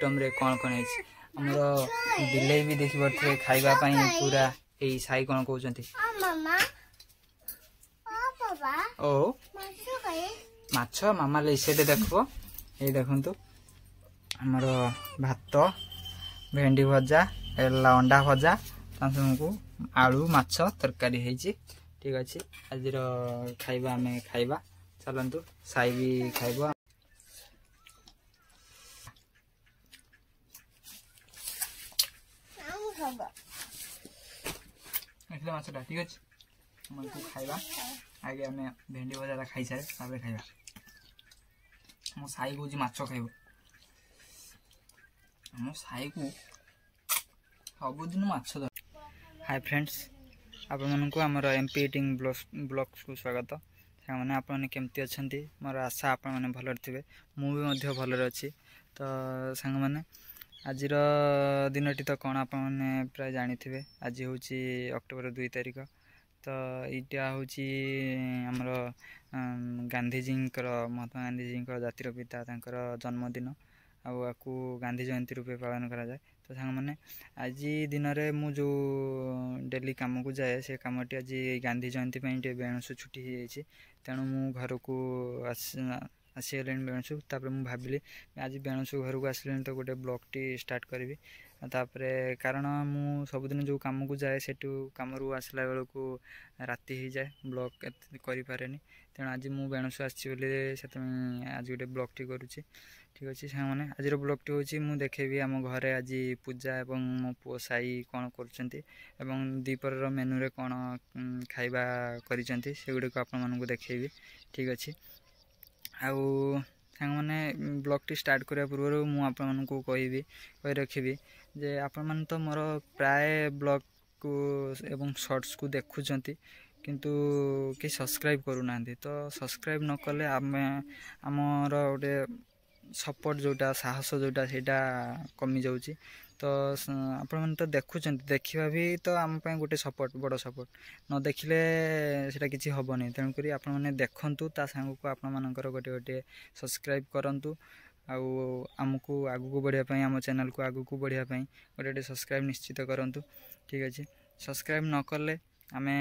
Item रे कौन कौन है हमर बिले भी देखि पड़थे खाइबा पई पूरा एई साई कौन कहउचंती मामा पापा ओ माछ मामा ले सेटे देखबो ए देखंतु हमर भात भेंडी भजा एला अंडा भजा तांसमको आलू माछ तरकारी हेची ठीक अछि आजिर खाइबा हमें खाइबा चलंतु साई भी खाइबा एकला माछटा ठीक अछि हमन को खाइबा आगे हमें भेंडी भजा खाइ सारे ताबे खाइबा मो साई को जी माछ खाइबो मो साई को सब दिन माछ द हाय फ्रेंड्स आपण मन को हमर एमपी ईटिंग ब्लॉग्स को स्वागत माने आपण माने केमती अछंती मोर आशा आपण माने भलर थिबे मु भी मध्ये भलर अछि तो संग माने आजिर दिनटी तो कोन आपण माने प्राय जानि थिबे आज होची अक्टोबर 2 तारिख तो इटा होची हमर गांधी जी महात्मा गांधी जी जातिर पिता तांकर जन्मदिन आकु गांधी जयंती रूपे पालन करा जाए तो सांग माने आज दिन रे मु जो डेली काम को जाए से कामटी आज गांधी जयंती पे बेणसु छुट्टी हो जाइए तेणु मु घर को आसीगले बेणसु तापर मु भाविली आज बेणसु घर को आसले तो गोटे ब्लॉग टी स्टार्ट करी तापरे कारण मु सबुदिन जो काम को जाए सेटू काम रू आसला बेल को राति हो जाए ब्लॉग करि पारेनी तेणु आज मु बेणसु आसी आज गोटे ब्लॉग टी करुच्ची ठीक अच्छे साग मैंने आज ब्लॉग टी हूँ मुझे देखेबी आम घरे आज पूजा एवं मो पुओ साई कौन कर दीपर मेनू रे कौन खाइबा करिसेंती सेगुड़िक आपण को देखेबी ठीक अच्छे आउ सांग मैंने ब्लॉग टी स्टार्ट करने पूर्व मुझे को कही रखी जे आपण मैंने तो मोर प्राय ब्लॉग को एवं शॉर्ट्स को देखुंट किंतु कि सब्सक्राइब करूना तो सब्सक्राइब न कले आमर गोटे सपोर्ट जोटा साहस जोटा सेटा कमी जाउची तो आपण मन तो देखुंट देखा भी तो आम गोटे सपोर्ट बड़ सपोर्ट न देखिले सेटा किसी हेनी तेणुक आपण मैंने देखंतु ता सांग को आपण मानकर गोटे गोटे सब्सक्राइब करंतु आमको आगू बढ़िया आम चैनल को आगू को बढ़िया गोटे गोटे सब्सक्राइब निश्चित करंतु ठीक अच्छे सब्सक्राइब न कले आमे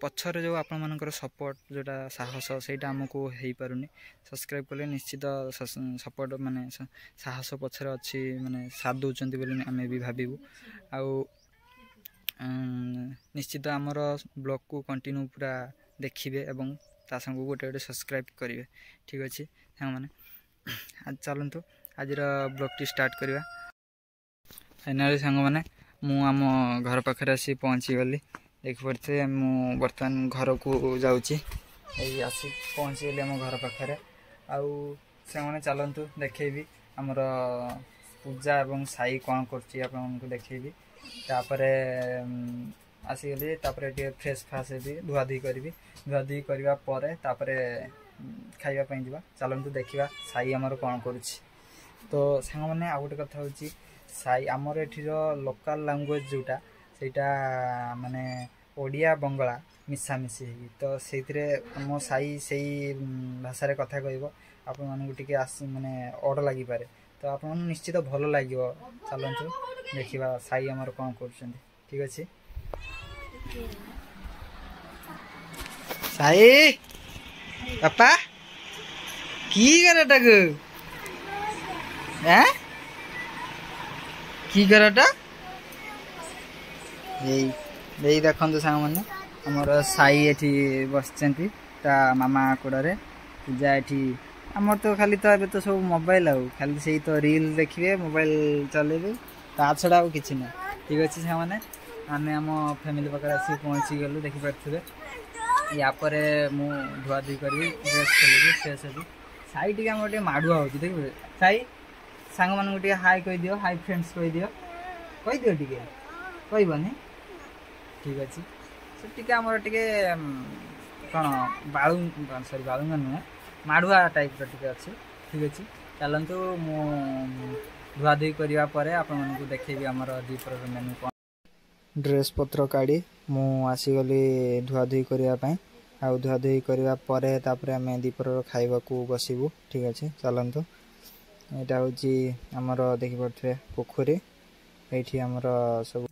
पछर जो आपण मानकर सपोर्ट जोटा साहस सेटा आमको हो पारुनी सब्सक्राइब कले निश्चित सपोर्ट माने साहस पछर अच्छी माने साथ दौरान बोली आम भी भावु आउ निश्चित आमर ब्लॉग को कंटिन्यू पूरा देखिए एवं ता संग गोटे गोटे सब्सक्राइब करेंगे ठीक अच्छे सांग मैंने आज चलतु आज ब्लॉग टी स्टार्ट करवा फाइनाली सांग मैंने मु आम घर पाखे आसी पहुँची गली देख पड़े मु बर्तमान घर को जाऊँगी आसी पहुँची गली आम घर पाखे आउ से चलतु देखेबी आमर पूजा एवं साई कौन कर देखेबी तापरे आसीगली तापरे टे फ्रेश फाश भी धुआधुई करी धुआधुई करवा पर तापरे खाइबा जा चलतु देखा साई आमर कौन करुच्ची तो सांग मैंने आ गोटे कथा हूँ साई आमर एठीर लोकल लैंग्वेज जोटा सेटा माने ओडिया बंगला मिशामिशी तो से मो साई से भाषा कथा कह आपण मानू टे माने अड लगी पारे तो आप निश्चित भल लगे चलतु देखा साई आमर कौन कर ठीक अच्छे साई पापा की करटा की करटा यही देखते सांग मैंने आमर साई एठी बसचंती ता मामा कोड़े पूजा एठी आमर तो खाली तो ए तो सब मोबाइल आउ खाली से तो रील देखिए मोबाइल चलेबे ता छड़ा आउ किछि ना ठीक अच्छे सांग मैंने आम आम फैमिली पाखे आसी पहुँची गलु देखिपे या पर मु धुआ धुई करी ड्रेस खोलि फ्रेश हेबी साई टी आम गोटे माड़ुआ हो देखिए साई सांग मान टे हाई कह दियो हाई फ्रेंड्स कह दियो टे कहबनी ठीक अच्छे से टी आमर टे कौन बालू सॉरी बालुंगा नुहे माड़ुआ टाइप टे अच्छे ठीक अच्छे चलतु मु धुआधुई करने आपको देखेबी आमर दीपर मेनू कौन ड्रेस पत्र काढ़ी मु आसीगली धुआधुई करने आउ धुआधुई करने आम दीपर खाइबा को बसबू ठीक अच्छे चलतु यहाँ हूँ आमर देखिपे पोखरी ये आमर सब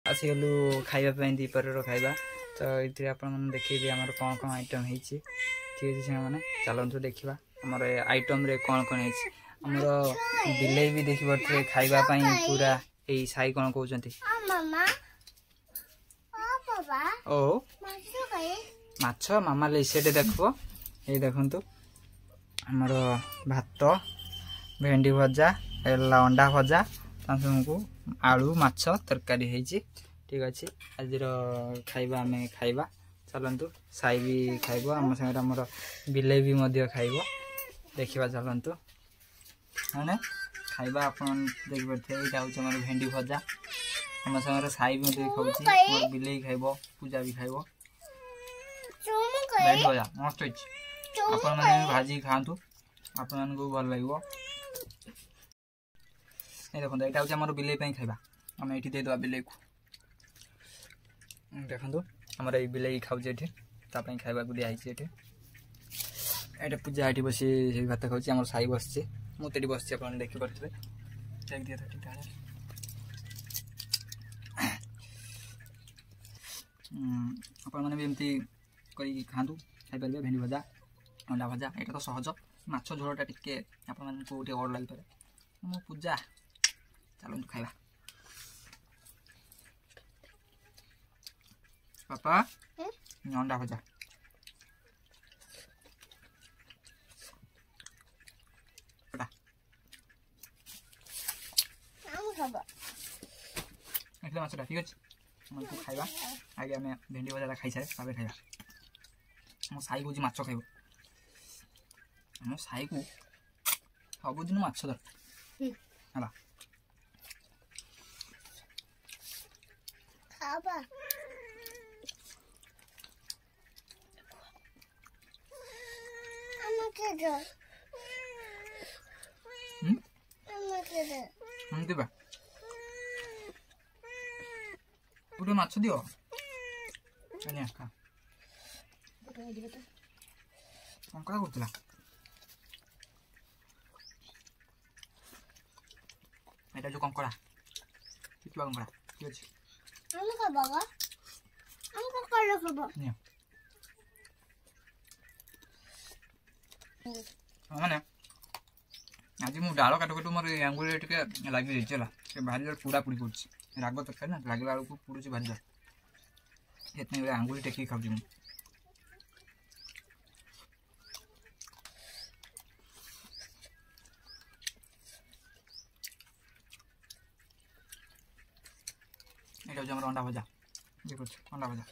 आसीगलु खाइबा दीपर खाइबा तो ये आप देखिए आम कौन कौन आइटम हो ठीक है मैंने चलतु देखा आमर आइटम रे कौन कौन आमर बिले भी देखी पारे खाइबापी पूरा यही साई कौन कहते ओ माछ मामा से देख ये देखु आमर भात भेंडी भजा अंडा भजा को आलू माछ तरकारी है ठीक अच्छे आज खाइबा आम खाइबा चलतु साई भी खाइब आम सागर आमर बिले भी खाइब देखा चलतु मैंने खाइबा आप देख पारे यहाँ हूँ आम भेंडी भजा आम सागर साई भी खाऊँ बिले खाइब पूजा भी खाइब भेंडी भजा मस्त आप भाजी खातु आप भल लगे देखो यहाँ हूँ आम बिले खाइबा आम ये देदेबा बिले को देखो आमर ये बिले खाऊे ये खाइबा को दिखाई ये पूजा ये बस भात खाऊँ आम साई बस मुझे बस आप देखिपे आपने भी एमती कर खातु खाईपर भेंडी भजा अंडा भजा यहाँ तो सहज माछ झोलटा टिके आपको अड़ लगे मो पूजा चलतु खाइबा पापा अंडा भजा माछटा ठीक अच्छे खाइबा आगे आम भेंडी भजा खाई सारे खाइबा मो साई कौच माछ खाइब आम साई को सबुदिन माछ दरकार है गोटे माछ दियो कंकड़ा करथिला एटा जो कंकड़ा कितला कंकड़ा ठीक अछि हम खाबा हम कंकड़ा खाबा माने आज मु डाल काटू काटू मोर आंगुल टिके लागि जाइछ ला भारी जोर पूरा पूरी करछि राग तरकारी ना लागला बेलू पुड़ी भारी जोर इतने बड़े आंगुल टेक खाऊँ मुझे यहाँ हूँ अंडा भजा देख अंडा भजा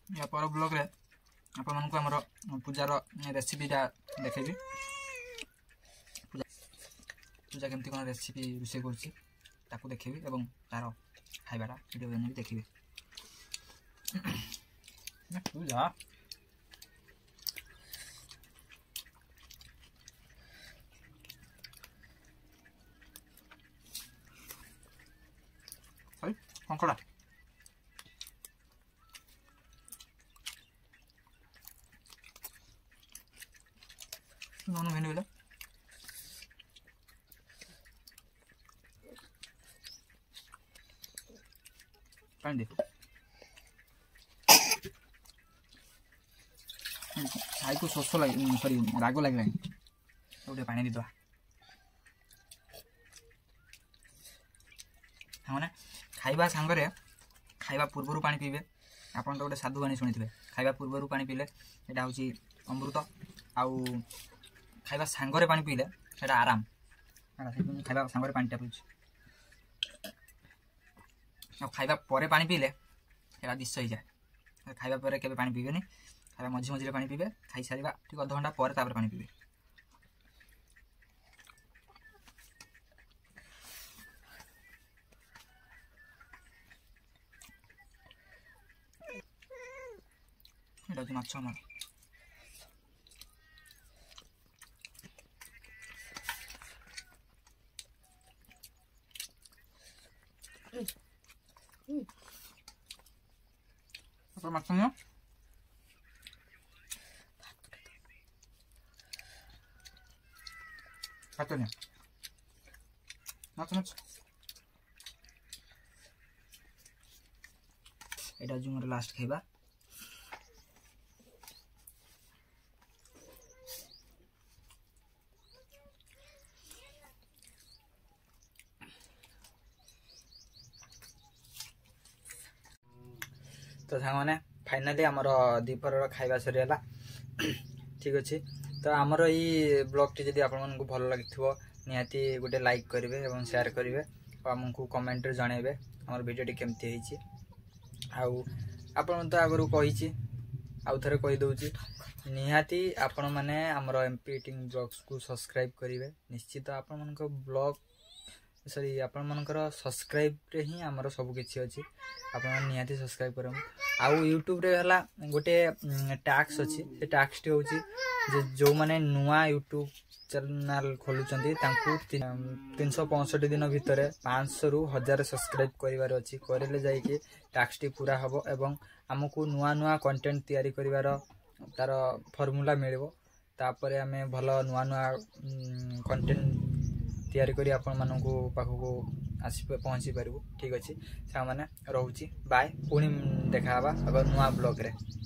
या पर ब्लॉग रे आपण मानक हमर पूजार रेसिपीटा देखेबी पूजा केमती कोन रेसिपी रुसे करछि ताकू देखेबी एवं तार खाइबाटा वीडियो बने देखिबी ना पूजा हाय कंकड़ा नॉन भेंडी वाला पानी दे साई को शोष लगे सॉरी राग लगे गोटे पानी दीद मैंने खाइबा सांगरे खाइबा पूर्व पानी पीबे आप तो गोटे साधु बाणी शुणी थे खाइबा पूर्व पानी पीले यहाँ हूँ अमृत आउ खाइबा सांगरे पानी पीले सेटा आराम है खाइबा सांगरे पानी पीछे खाइबा परे पानी पीले सेटा दिश हो जाए खाइबा परे केबे पानी पीबेनी खाइबा मझी मझी पानी पीबे खाई सारिबा ठीक अध घंटा पर तापर पानी पीबे एटा जो माछ हमर माछ न Katanya. Makan aja. এটা যে মোর লাস্ট খাইবা तो सांग मैंने फाइनाली आमर दीपर खाइबा सरीगला ठीक अच्छे तो आमर ये ब्लॉग टी जब आपको भल लगी निहाती गोटे लाइक करेंगे और शेयर करेंगे और आमको कमेंट रे जनइबे आमर वीडियो केमती होईची आउ आपण तो आगरू कही आउ थे कहीदे निहाती आपण मैंने आमर एमपी इटिंग ब्लॉग्स को सब्सक्राइब करेंगे निश्चित आपण मन ब्लॉग सॉरी आपण मनकर सब्सक्राइब रे ही आमर सब किछि अछि आपण निहाती सब्सक्राइब करम आउ यूट्यूब रे हला गोटे टैक्स अछि से टैक्स टी होछि जे जो माने नुवा यूट्यूब चैनल खोलुचंती तांकू 365 दिन भितर 500 रु 1000 सब्सक्राइब करिवार अछि करले जाई कि टैक्स टी पूरा हबो एवं हमकु नुवा नुवा कंटेंट तयारी करिवार तार फार्मूला मिलबो तापरे हमें भलो नुवा नुवा कंटेंट तैयारी करी आपण मानकु पाखकु आसी पहुँची पारिबो ठीक अछि सा माने रहउची बाय पुणी देखा हबा अब नुवा ब्लॉग रे।